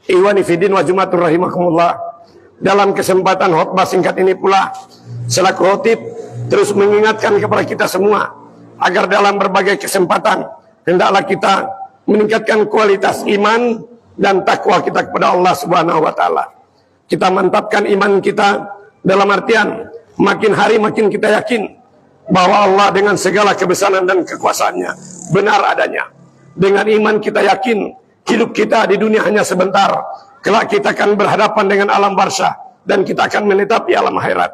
Ikhwani fiddin wa jumatur rahimakumullah. Dalam kesempatan khutbah singkat ini pula, selaku khotib terus mengingatkan kepada kita semua agar dalam berbagai kesempatan hendaklah kita meningkatkan kualitas iman dan takwa kita kepada Allah Subhanahu wa taala. Kita mantapkan iman kita dalam artian makin hari makin kita yakin bahwa Allah dengan segala kebesaran dan kekuasaannya benar adanya. Dengan iman kita yakin hidup kita di dunia hanya sebentar. Kelak kita akan berhadapan dengan alam barzah dan kita akan menetap di alam akhirat.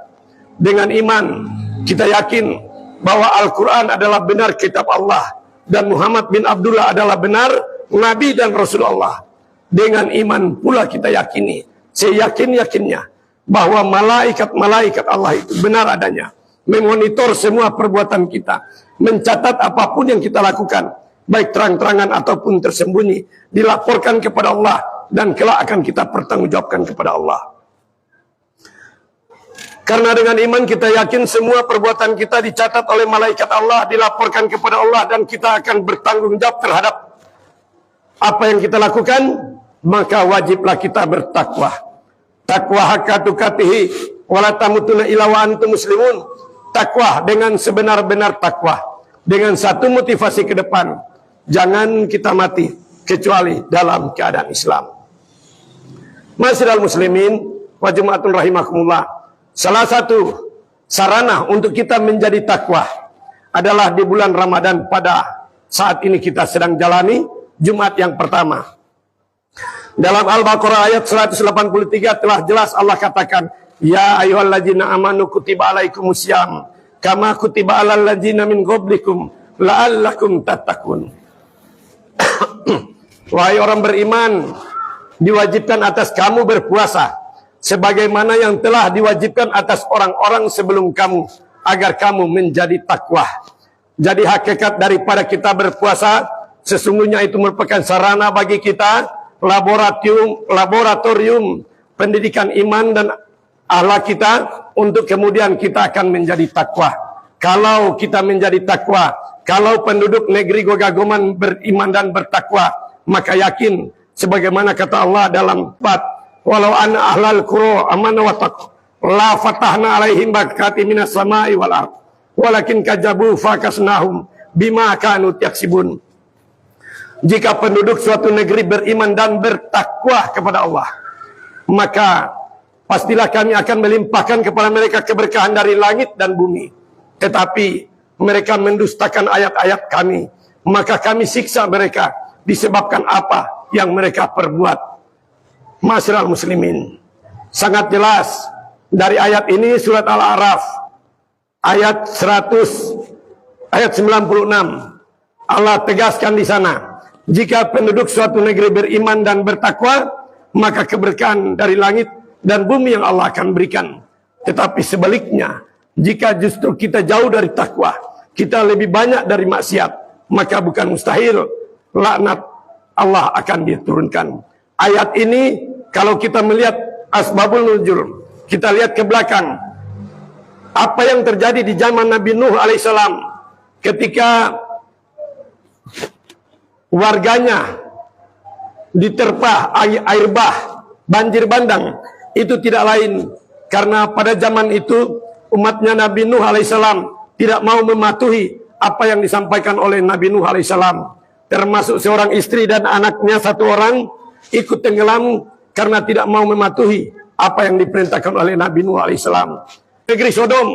Dengan iman kita yakin bahwa Al-Quran adalah benar kitab Allah dan Muhammad bin Abdullah adalah benar Nabi dan Rasulullah. Dengan iman pula kita yakini, seyakin-yakinnya, bahwa malaikat-malaikat Allah itu benar adanya, memonitor semua perbuatan kita, mencatat apapun yang kita lakukan, baik terang-terangan ataupun tersembunyi, dilaporkan kepada Allah dan kelak akan kita pertanggungjawabkan kepada Allah. Karena dengan iman kita yakin semua perbuatan kita dicatat oleh malaikat Allah, dilaporkan kepada Allah dan kita akan bertanggung jawab terhadap apa yang kita lakukan, maka wajiblah kita bertakwa. Takwa haqqa tuqatihi wa la tamutunna illa wa antum muslimun. Takwa dengan sebenar-benar takwa, dengan satu motivasi ke depan, jangan kita mati kecuali dalam keadaan Islam. Masyiral muslimin wa jamaatun rahimakumullah. Salah satu sarana untuk kita menjadi takwa adalah di bulan Ramadan pada saat ini kita sedang jalani Jumat yang pertama. Dalam Al-Baqarah ayat 183 telah jelas Allah katakan, ya ayyuhalladzina amanu kutiba alaikumusiyam kama kutiba alal ladzina min qablikum la'allakum tattaqun. Wahai orang beriman, diwajibkan atas kamu berpuasa sebagaimana yang telah diwajibkan atas orang-orang sebelum kamu, agar kamu menjadi takwa. Jadi hakikat daripada kita berpuasa sesungguhnya itu merupakan sarana bagi kita, laboratorium pendidikan iman dan akhlak kita, untuk kemudian kita akan menjadi takwa. Kalau kita menjadi takwa, kalau penduduk negeri Gogagoman beriman dan bertakwa, maka yakin sebagaimana kata Allah dalam walau anna ahlal qura amanu wa taqwa la fatahna alaihim barakatin minas samai wal ard walakin kadzabu fakasnahum bima kanu yaksibun. Jika penduduk suatu negeri beriman dan bertakwa kepada Allah, maka pastilah kami akan melimpahkan kepada mereka keberkahan dari langit dan bumi. Tetapi mereka mendustakan ayat-ayat kami, maka kami siksa mereka disebabkan apa yang mereka perbuat. Masyiral muslimin, sangat jelas dari ayat ini surat Al-A'raf ayat 96 Allah tegaskan di sana, jika penduduk suatu negeri beriman dan bertakwa, maka keberkahan dari langit dan bumi yang Allah akan berikan. Tetapi sebaliknya, jika justru kita jauh dari takwa, kita lebih banyak dari maksiat, maka bukan mustahil laknat Allah akan diturunkan. Ayat ini kalau kita melihat asbabul nuzul, kita lihat ke belakang, apa yang terjadi di zaman Nabi Nuh alaihissalam ketika warganya diterpa air bah, banjir bandang, itu tidak lain karena pada zaman itu umatnya Nabi Nuh alaihissalam tidak mau mematuhi apa yang disampaikan oleh Nabi Nuh alaihissalam, termasuk seorang istri dan anaknya satu orang ikut tenggelam karena tidak mau mematuhi apa yang diperintahkan oleh Nabi Nuh alaihissalam. Negeri Sodom,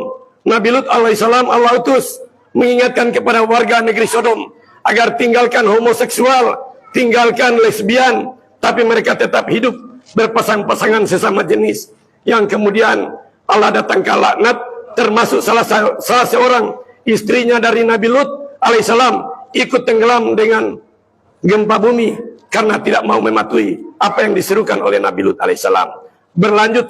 Nabi Lut alaihissalam Allah utus mengingatkan kepada warga negeri Sodom agar tinggalkan homoseksual, tinggalkan lesbian, tapi mereka tetap hidup berpasang-pasangan sesama jenis. Yang kemudian Allah datangkan laknat, termasuk salah seorang istrinya dari Nabi Lut alaihissalam ikut tenggelam dengan gempa bumi karena tidak mau mematuhi apa yang diserukan oleh Nabi Lut alaihissalam. Berlanjut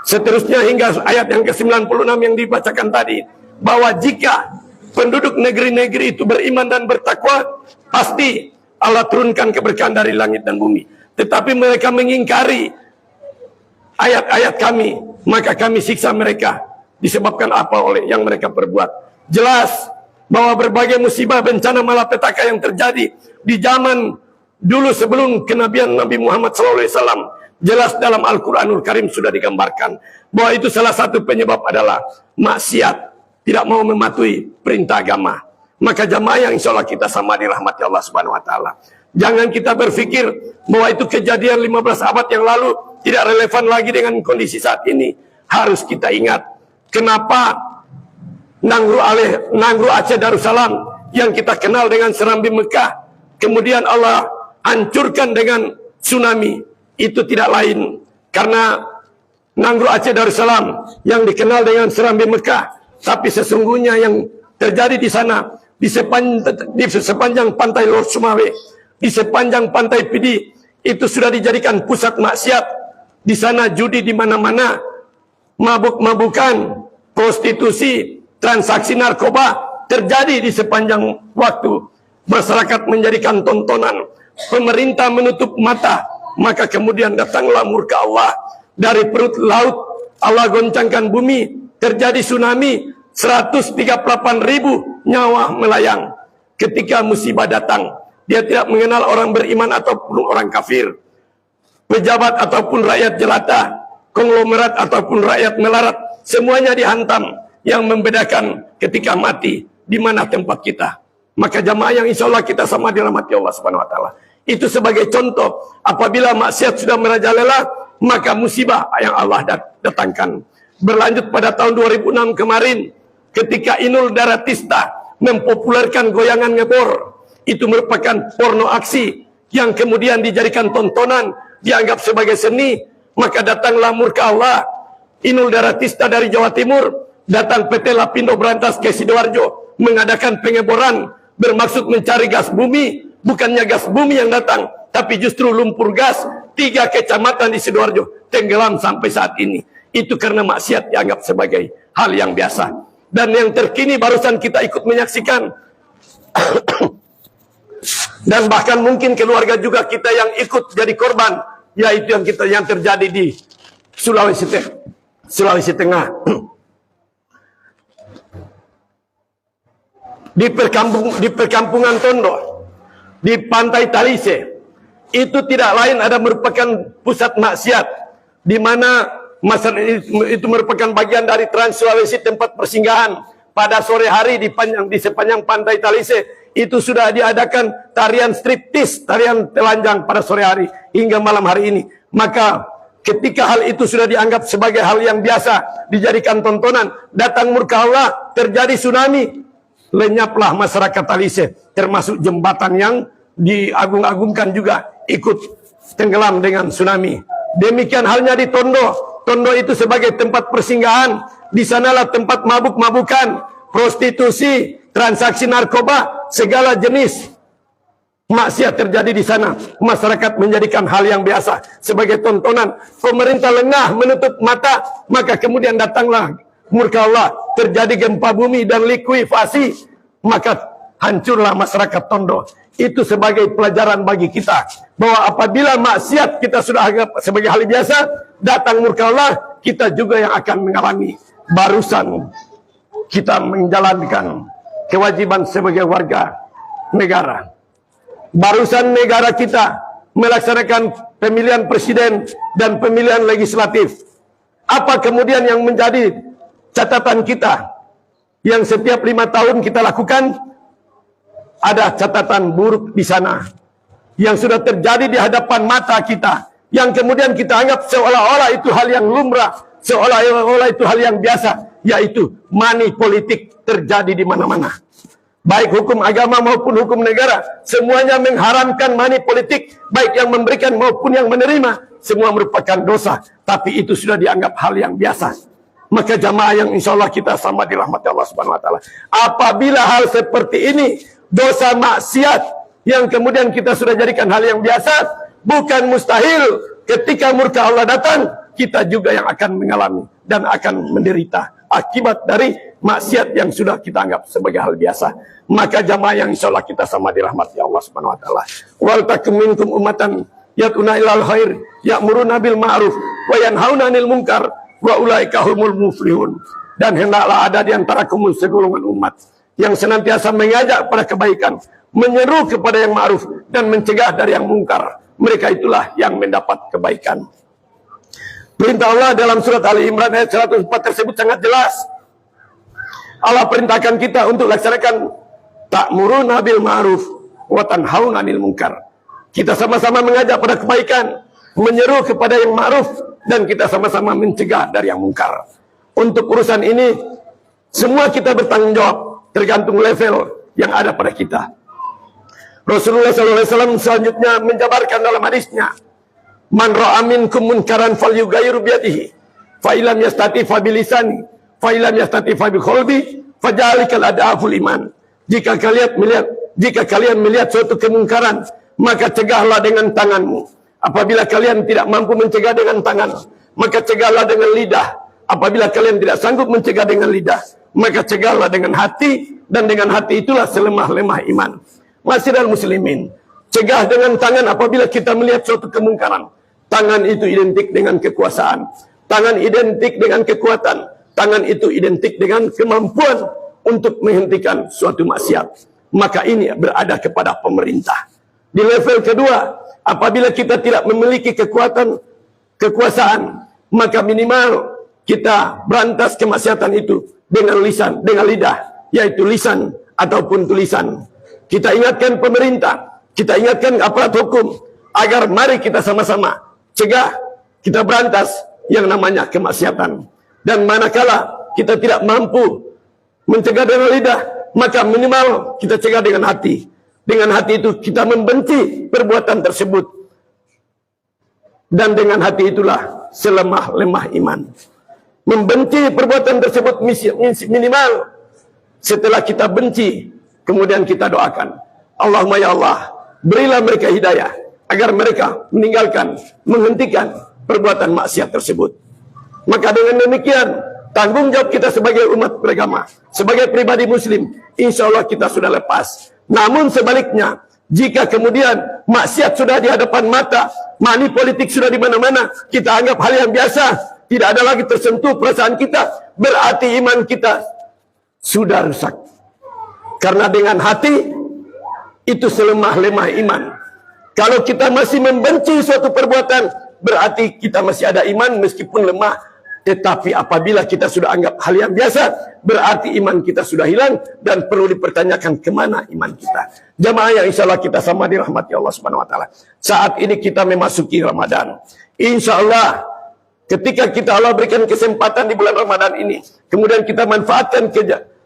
seterusnya hingga ayat yang ke-96 yang dibacakan tadi, bahwa jika penduduk negeri-negeri itu beriman dan bertakwa, pasti Allah turunkan keberkahan dari langit dan bumi. Tetapi mereka mengingkari ayat-ayat kami, maka kami siksa mereka disebabkan apa oleh yang mereka perbuat. Jelas bahwa berbagai musibah, bencana, malapetaka yang terjadi di zaman Dulu sebelum kenabian Nabi Muhammad SAW, jelas dalam Al-Quranul Karim sudah digambarkan bahwa itu salah satu penyebab adalah maksiat, tidak mau mematuhi perintah agama. Maka jamaah yang insya Allah kita sama dirahmati Allah Subhanahu Wa Taala. Jangan kita berpikir bahwa itu kejadian 15 abad yang lalu tidak relevan lagi dengan kondisi saat ini. Harus kita ingat kenapa Nangru Aceh Darussalam yang kita kenal dengan Serambi Mekah, kemudian Allah hancurkan dengan tsunami. Itu tidak lain karena Nangru Aceh Darussalam yang dikenal dengan Serambi Mekah, tapi sesungguhnya yang terjadi di sana di sepanjang pantai Lor Sumawe, di sepanjang pantai Pidi, itu sudah dijadikan pusat maksiat. Di sana judi di mana-mana, mabuk-mabukan, prostitusi, transaksi narkoba terjadi di sepanjang waktu. Masyarakat menjadikan tontonan, pemerintah menutup mata, maka kemudian datanglah murka Allah. Dari perut laut Allah goncangkan bumi, terjadi tsunami, 138.000 nyawa melayang. Ketika musibah datang, dia tidak mengenal orang beriman ataupun orang kafir, pejabat ataupun rakyat jelata, konglomerat ataupun rakyat melarat, semuanya dihantam. Yang membedakan ketika mati di mana tempat kita. Maka jamaah yang insya Allah kita sama dirahmati Allah Subhanahu Wa Taala. Itu sebagai contoh, apabila maksiat sudah merajalela, maka musibah yang Allah datangkan. Berlanjut pada tahun 2006 kemarin, ketika Inul Daratista mempopulerkan goyangan ngebor, itu merupakan porno aksi yang kemudian dijadikan tontonan, dianggap sebagai seni, maka datanglah murka Allah. Inul Daratista dari Jawa Timur datang PT Lapindo Brantas ke Sidoarjo mengadakan pengeboran bermaksud mencari gas bumi. Bukannya gas bumi yang datang, tapi justru lumpur gas. 3 kecamatan di Sidoarjo tenggelam sampai saat ini. Itu karena maksiat dianggap sebagai hal yang biasa. Dan yang terkini barusan kita ikut menyaksikan dan bahkan mungkin keluarga juga kita yang ikut jadi korban, yaitu yang terjadi di Sulawesi Tengah. Di perkampungan Tondo, di pantai Talise, itu tidak lain ada merupakan pusat maksiat, di mana itu merupakan bagian dari Trans Sulawesi, tempat persinggahan. Pada sore hari di sepanjang pantai Talise itu sudah diadakan tarian striptis, tarian telanjang pada sore hari hingga malam hari ini. Maka ketika hal itu sudah dianggap sebagai hal yang biasa, dijadikan tontonan, datang murka Allah, terjadi tsunami. Lenyaplah masyarakat Talise, termasuk jembatan yang diagung-agungkan juga ikut tenggelam dengan tsunami. Demikian halnya di Tondo. Tondo itu sebagai tempat persinggahan. Di sanalah tempat mabuk-mabukan, prostitusi, transaksi narkoba, segala jenis maksiat terjadi di sana. Masyarakat menjadikan hal yang biasa sebagai tontonan. Pemerintah lengah menutup mata, maka kemudian datanglah murka Allah, terjadi gempa bumi dan likuifasi, maka hancurlah masyarakat Tondo. Itu sebagai pelajaran bagi kita bahwa apabila maksiat kita sudah anggap sebagai hal biasa, datang murka Allah, kita juga yang akan mengalami. Barusan kita menjalankan kewajiban sebagai warga negara. Barusan negara kita melaksanakan pemilihan presiden dan pemilihan legislatif. Apa kemudian yang menjadi catatan kita yang setiap 5 tahun kita lakukan? Ada catatan buruk di sana yang sudah terjadi di hadapan mata kita, yang kemudian kita anggap seolah-olah itu hal yang lumrah, seolah-olah itu hal yang biasa, yaitu money politik terjadi di mana-mana. Baik hukum agama maupun hukum negara, semuanya mengharamkan money politik, baik yang memberikan maupun yang menerima, semua merupakan dosa, tapi itu sudah dianggap hal yang biasa. Maka jamaah yang insya Allah kita sama dirahmati Allah Subhanahu Wa Taala, apabila hal seperti ini, dosa maksiat yang kemudian kita sudah jadikan hal yang biasa, bukan mustahil ketika murka Allah datang, kita juga yang akan mengalami dan akan menderita akibat dari maksiat yang sudah kita anggap sebagai hal biasa. Maka jamaah yang insya Allah kita sama dirahmati Allah Subhanahu Wa Taala. Wal takum minkum ummatan yad'una ilal khair ya'muruna bil ma'ruf wa yanhauna 'anil munkar wa ulaika humul muflihun. Dan hendaklah ada di antara kamu segolongan umat yang senantiasa mengajak pada kebaikan, menyeru kepada yang ma'ruf dan mencegah dari yang mungkar. Mereka itulah yang mendapat kebaikan. Perintah Allah dalam surat Ali Imran ayat 104 tersebut sangat jelas. Allah perintahkan kita untuk laksanakan ta'muruna bil ma'ruf wa tanhauna 'anil munkar. Kita sama-sama mengajak pada kebaikan, menyeru kepada yang ma'ruf, dan kita sama-sama mencegah dari yang mungkar. Untuk urusan ini semua kita bertanggung jawab, tergantung level yang ada pada kita. Rasulullah SAW selanjutnya menjabarkan dalam hadisnya, man ra'a minkum munkaran falyughayyir biyadihi, fa illam yastati fa bilisani, fa illam yastati fa bi qalbi, fa dzalikal adaful iman. Jika kalian melihat suatu kemungkaran, maka cegahlah dengan tanganmu. Apabila kalian tidak mampu mencegah dengan tangan, maka cegahlah dengan lidah. Apabila kalian tidak sanggup mencegah dengan lidah, maka cegahlah dengan hati, dan dengan hati itulah selemah-lemah iman. Masyiral muslimin, cegah dengan tangan apabila kita melihat suatu kemungkaran. Tangan itu identik dengan kekuasaan, tangan identik dengan kekuatan, tangan itu identik dengan kemampuan untuk menghentikan suatu maksiat. Maka ini berada kepada pemerintah. Di level kedua, apabila kita tidak memiliki kekuasaan, maka minimal kita berantas kemaksiatan itu dengan lisan, dengan lidah, yaitu lisan ataupun tulisan. Kita ingatkan pemerintah, kita ingatkan aparat hukum, agar mari kita sama-sama cegah, kita berantas yang namanya kemaksiatan. Dan manakala kita tidak mampu mencegah dengan lidah, maka minimal kita cegah dengan hati. Dengan hati itu kita membenci perbuatan tersebut. Dan dengan hati itulah selemah-lemah iman. Membenci perbuatan tersebut minimal. Setelah kita benci, kemudian kita doakan, Allahumma ya Allah, berilah mereka hidayah, agar mereka meninggalkan, menghentikan perbuatan maksiat tersebut. Maka dengan demikian, tanggung jawab kita sebagai umat beragama, sebagai pribadi muslim, insya Allah kita sudah lepas. Namun sebaliknya, jika kemudian maksiat sudah di hadapan mata, money politik sudah di mana-mana, kita anggap hal yang biasa, tidak ada lagi tersentuh perasaan kita, berarti iman kita sudah rusak. Karena dengan hati itu selemah-lemah iman. Kalau kita masih membenci suatu perbuatan, berarti kita masih ada iman meskipun lemah. Tetapi apabila kita sudah anggap hal yang biasa, berarti iman kita sudah hilang dan perlu dipertanyakan kemana iman kita. Jamaah yang insya Allah kita sama dirahmati Allah Subhanahu Wa Taala. Saat ini kita memasuki Ramadan. Insya Allah ketika kita Allah berikan kesempatan di bulan Ramadan ini, kemudian kita manfaatkan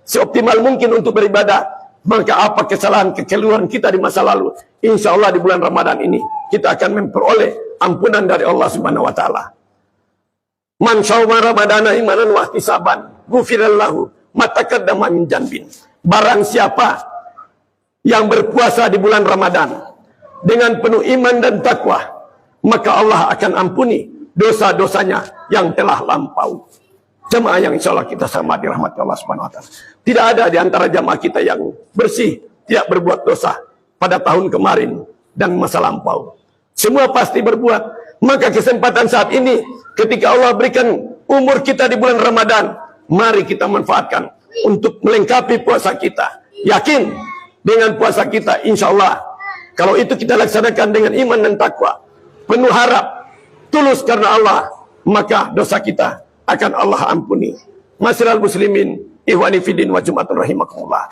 seoptimal mungkin untuk beribadah, maka apa kesalahan kekeliruan kita di masa lalu, insya Allah di bulan Ramadan ini kita akan memperoleh ampunan dari Allah Subhanahu Wa Taala. Man syawma ramadana imanan wa ihtisaban ghufirallahu ma taqaddama min janbin. Barang siapa yang berpuasa di bulan Ramadan dengan penuh iman dan takwa, maka Allah akan ampuni dosa-dosanya yang telah lampau. Jemaah yang insya Allah kita sama dirahmati Allah Subhanahu Wa Taala. Tidak ada di antara jemaah kita yang bersih, tidak berbuat dosa pada tahun kemarin dan masa lampau. Semua pasti berbuat. Maka kesempatan saat ini, ketika Allah berikan umur kita di bulan Ramadan, mari kita manfaatkan untuk melengkapi puasa kita. Yakin dengan puasa kita, insya Allah, kalau itu kita laksanakan dengan iman dan takwa, penuh harap, tulus karena Allah, maka dosa kita akan Allah ampuni. Masyiral muslimin, ihwani fiddin wa jumatun rahimakumullah.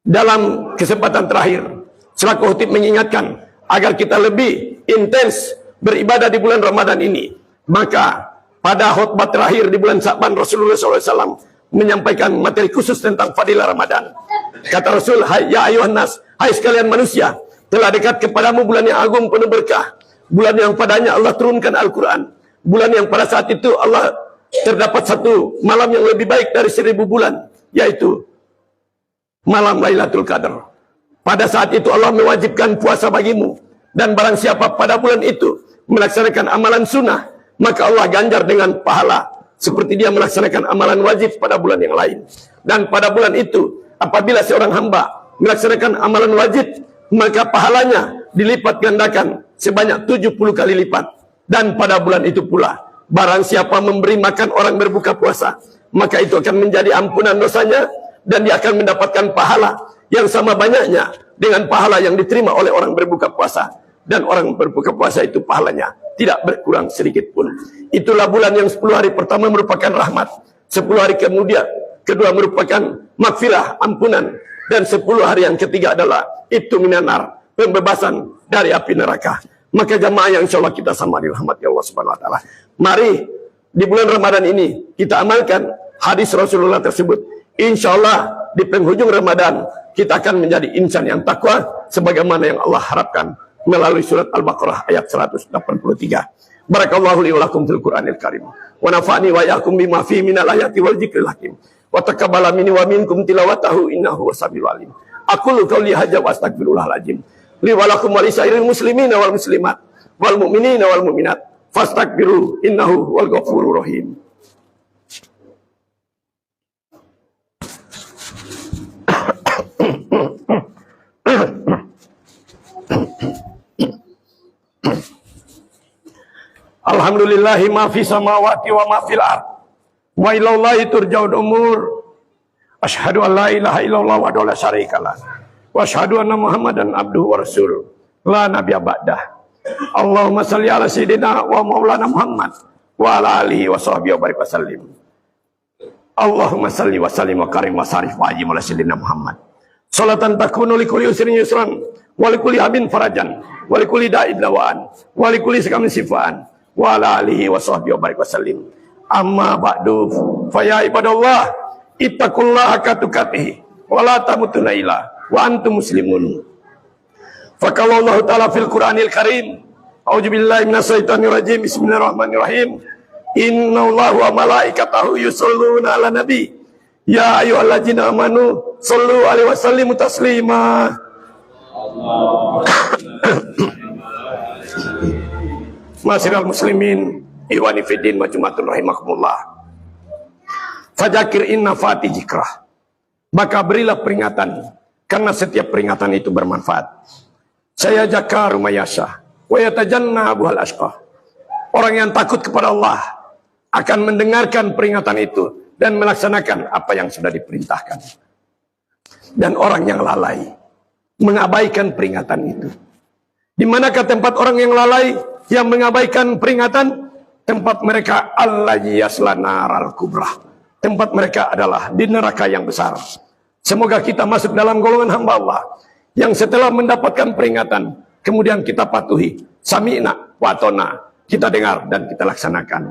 Dalam kesempatan terakhir, selaku khutib mengingatkan agar kita lebih intens beribadah di bulan Ramadan ini. Maka pada khutbah terakhir di bulan Sya'ban, Rasulullah SAW menyampaikan materi khusus tentang fadilah Ramadan. Kata Rasul, ya ayuhan nas, hai sekalian manusia, telah dekat kepadamu bulan yang agung penuh berkah, bulan yang padanya Allah turunkan Al-Quran, bulan yang pada saat itu Allah terdapat satu malam yang lebih baik dari 1000 bulan, yaitu malam Lailatul Qadar. Pada saat itu Allah mewajibkan puasa bagimu, dan barang siapa pada bulan itu melaksanakan amalan sunnah, maka Allah ganjar dengan pahala seperti dia melaksanakan amalan wajib pada bulan yang lain. Dan pada bulan itu, apabila seorang hamba melaksanakan amalan wajib, maka pahalanya dilipat gandakan sebanyak 70 kali lipat. Dan pada bulan itu pula, barang siapa memberi makan orang berbuka puasa, maka itu akan menjadi ampunan dosanya, dan dia akan mendapatkan pahala yang sama banyaknya dengan pahala yang diterima oleh orang berbuka puasa. Dan orang berbuka puasa itu pahalanya tidak berkurang sedikit pun. Itulah bulan yang 10 hari pertama merupakan rahmat. 10 hari kemudian kedua merupakan maghfirah, ampunan. Dan 10 hari yang ketiga adalah itu minanar, pembebasan dari api neraka. Maka jamaah yang insya Allah kita sama dirahmati Allah Subhanahu Wa Taala. Mari di bulan Ramadan ini kita amalkan hadis Rasulullah tersebut. Insya Allah di penghujung Ramadan kita akan menjadi insan yang takwa sebagaimana yang Allah harapkan melalui surat Al-Baqarah ayat 183. Barakallahu li wa lakum fil Qur'anil Karim. Wa nafa'ni wa iyyakum bima fihi minal ayati wal dzikril hakim. Wa taqabbala minni wa minkum tilawatahu innahu wasamiul alim. Aqulu qouli hadza wa astaghfirullahaladzim. Li wa lakum wa lisairil muslimina wal muslimat wal mu'minina wal mu'minat fastaghfiru innahu wal ghafurur rahim. Alhamdulillahi ma fi samawati wa ma fil ard. Wa ilallahi turja'ul umur. Asyhadu an la ilaha illallah wa la syarikalah. Wa asyhadu anna Muhammadan abduhu wa rasuluh. La nabiyya ba'dah. Allahumma shalli ala sayyidina wa maulana Muhammad wa ala alihi wa sahbihi wa barik wa sallim. Allahumma shalli wa sallim wa karim wa sarif wa ajim ala sayyidina Muhammad. Salatan takunu li kulli usrin yusran wa li kulli habin farajan wa li kulli da'id lawaan wa li kulli sakamin sifaan wa ala alihi wa sahbihi wa barik wa sallim. Amma ba'du fa ya ibadallah ittaqullaha haqqa tuqatih wa la tamutunna illa wa antum muslimun. Fa qala Allah ta'ala fil Qur'anil Karim, a'udzu billahi minasyaitonir rajim, bismillahirrahmanirrahim. Innallaha wa malaikatahu yusholluna 'alan nabi. Ya ayyuhalladzina amanu shallu 'alaihi wa sallimu taslima. Masyiral muslimin, iwani fiddin majumatun rahimakumullah. Fadzakir inna fati zikrah. Maka berilah peringatan, karena setiap peringatan itu bermanfaat. Saya jaka rumayasah, wa yatajannabuhal ashqah. Orang yang takut kepada Allah akan mendengarkan peringatan itu dan melaksanakan apa yang sudah diperintahkan. Dan orang yang lalai mengabaikan peringatan itu. Di manakah tempat orang yang lalai yang mengabaikan peringatan? Tempat mereka allazi yaslanaral kubrah. Tempat mereka adalah di neraka yang besar. Semoga kita masuk dalam golongan hamba Allah yang setelah mendapatkan peringatan kemudian kita patuhi. Sami'na wa atona. Kita dengar dan kita laksanakan.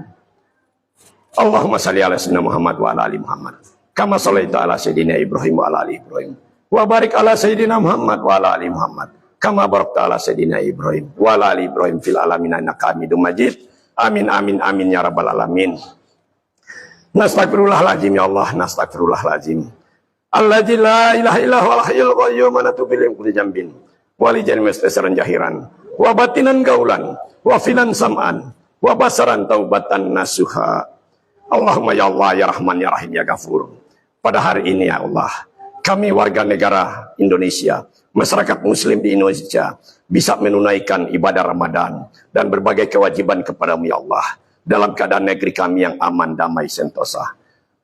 Allahumma salli ala sayyidina Muhammad wa ala ali Muhammad. Kama shallaita ala sayyidina Ibrahim wa ala ali Ibrahim. Wa barik ala sayyidina Muhammad wa ala ali Muhammad. Kama barakta ala sayyidina Ibrahim wa ala ali Ibrahim fil alamin innaka Hamidum Majid. Amin amin amin ya rabbal alamin. Nastaghfirullahaladzim ya Allah, nastaghfirullahaladzim. Alladzi la ilaha illa huwal hayyul qayyum wa natubu ilaihi kulli jambin. Wa li jami'i mustasaran jahiran wa batinan gaulan wa filan sam'an wa basaran taubatan nasuha. Allahumma ya Allah ya Rahman ya Rahim ya Ghafur. Pada hari ini ya Allah, kami warga negara Indonesia, masyarakat muslim di Indonesia bisa menunaikan ibadah Ramadan dan berbagai kewajiban kepada-Mu ya Allah dalam keadaan negeri kami yang aman, damai, sentosa.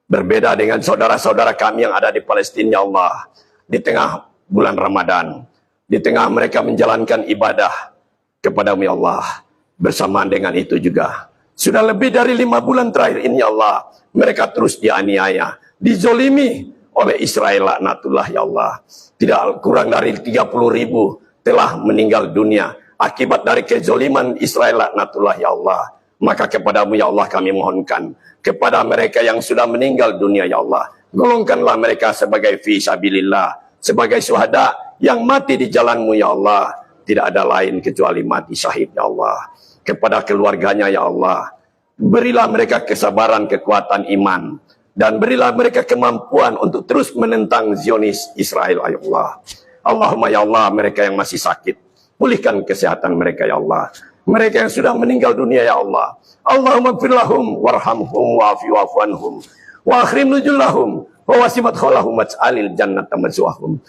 Berbeda dengan saudara-saudara kami yang ada di Palestina ya Allah, di tengah bulan Ramadan, di tengah mereka menjalankan ibadah kepada-Mu ya Allah. Bersamaan dengan itu juga sudah lebih dari 5 bulan terakhir ini ya Allah, mereka terus dianiaya, dizolimi oleh Israel laknatullah ya Allah. Tidak kurang dari 30.000 telah meninggal dunia akibat dari kezoliman Israel laknatullah ya Allah. Maka kepada-Mu ya Allah kami mohonkan, kepada mereka yang sudah meninggal dunia ya Allah, golongkanlah mereka sebagai fi sabilillah, sebagai syuhada yang mati di jalan-Mu ya Allah. Tidak ada lain kecuali mati syahid ya Allah. Kepada keluarganya ya Allah, berilah mereka kesabaran, kekuatan iman, dan berilah mereka kemampuan untuk terus menentang Zionis Israel ya Allah. Allahumma ya Allah, mereka yang masih sakit, pulihkan kesehatan mereka ya Allah. Mereka yang sudah meninggal dunia ya Allah, Allahumma gfir lahum warhamhum wa'afi wa'fu anhum wa akhrim nuzulahum wa wasimat khalahum waj'alil jannata mazwahum.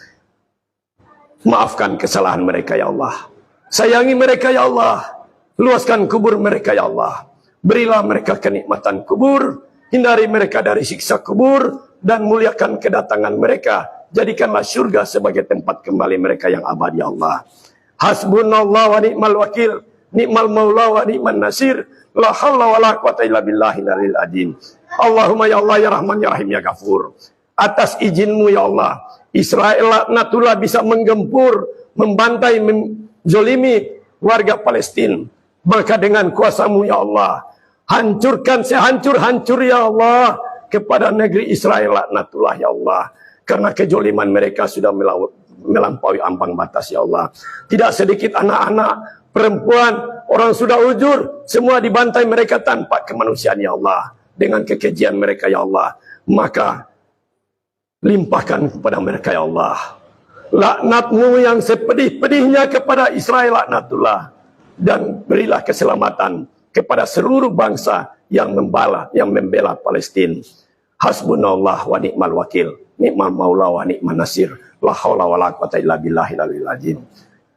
Maafkan kesalahan mereka ya Allah, sayangi mereka ya Allah, luaskan kubur mereka ya Allah, berilah mereka kenikmatan kubur, hindari mereka dari siksa kubur, dan muliakan kedatangan mereka Jadikanlah surga sebagai tempat kembali mereka yang abadi ya Allah. Hasbunallah wa ni'mal wakil, ni'mal maula wa ni'man nasir, la haula wa la quwata illa billahil aliyil azim. Allahumma ya Allah ya Rahman ya Rahim ya Ghafur. Atas izinmu ya Allah, Israel laknatullah bisa menggempur, membantai, menzolimi warga Palestina. Maka dengan kuasamu ya Allah, hancurkan sehancur-hancur ya Allah kepada negeri Israel laknatullah ya Allah. Karena kejoliman mereka sudah melampaui ambang batas ya Allah. Tidak sedikit anak-anak, perempuan, orang sudah ujur, semua dibantai mereka tanpa kemanusiaan ya Allah. Dengan kekejian mereka ya Allah, maka limpahkan kepada mereka ya Allah laknatmu yang sepedih-pedihnya kepada Israel laknatullah. Dan berilah keselamatan kepada seluruh bangsa yang membela Palestina. Hasbunallah wa ni'mal wakil, ni'mal maula wa ni'man nasir, la haula wa la quwata illa billahil aliyil azim.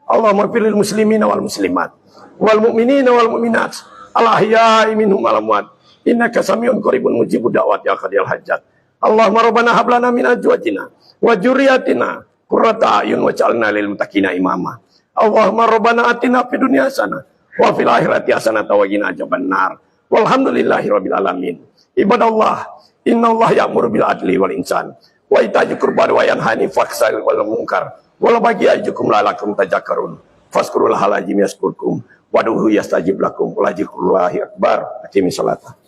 Allahumma ighfir lil muslimina wal muslimat wal mu'minina wal mu'minat al ahya'i minhum wal amwat innaka samiun qaribun mujibud da'wat ya qadiyal hajat. Allahumma rabbana hab lana min azwajina wa dzurriyyatina qurrata a'yun waj'alna lil muttaqina imama. Allahumma rabbana atina fid dunya hasanah wa fil akhirati hasanah wa qina adzabannar. Walhamdulillahi rabbil alamin. Ibadallah, innallaha ya'muru bil adli wal ihsan wa ita'i dzil qurba wa yanha 'anil fahsya'i wal munkar wala bagiyajukum la'allakum tadhakkarun. Fazkurul halazim yaskurkum wad'uhu yastajib lakum wa dzikrullahi akbar. Aqimis salata.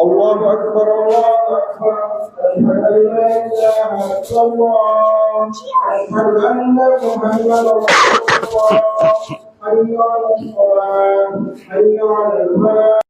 Allahu akbar, Allahu akbar. Asyhadu an la ilaha illallah, asyhadu anna Muhammadar Rasulullah. Hayya 'alas salat, hayya 'alal falah.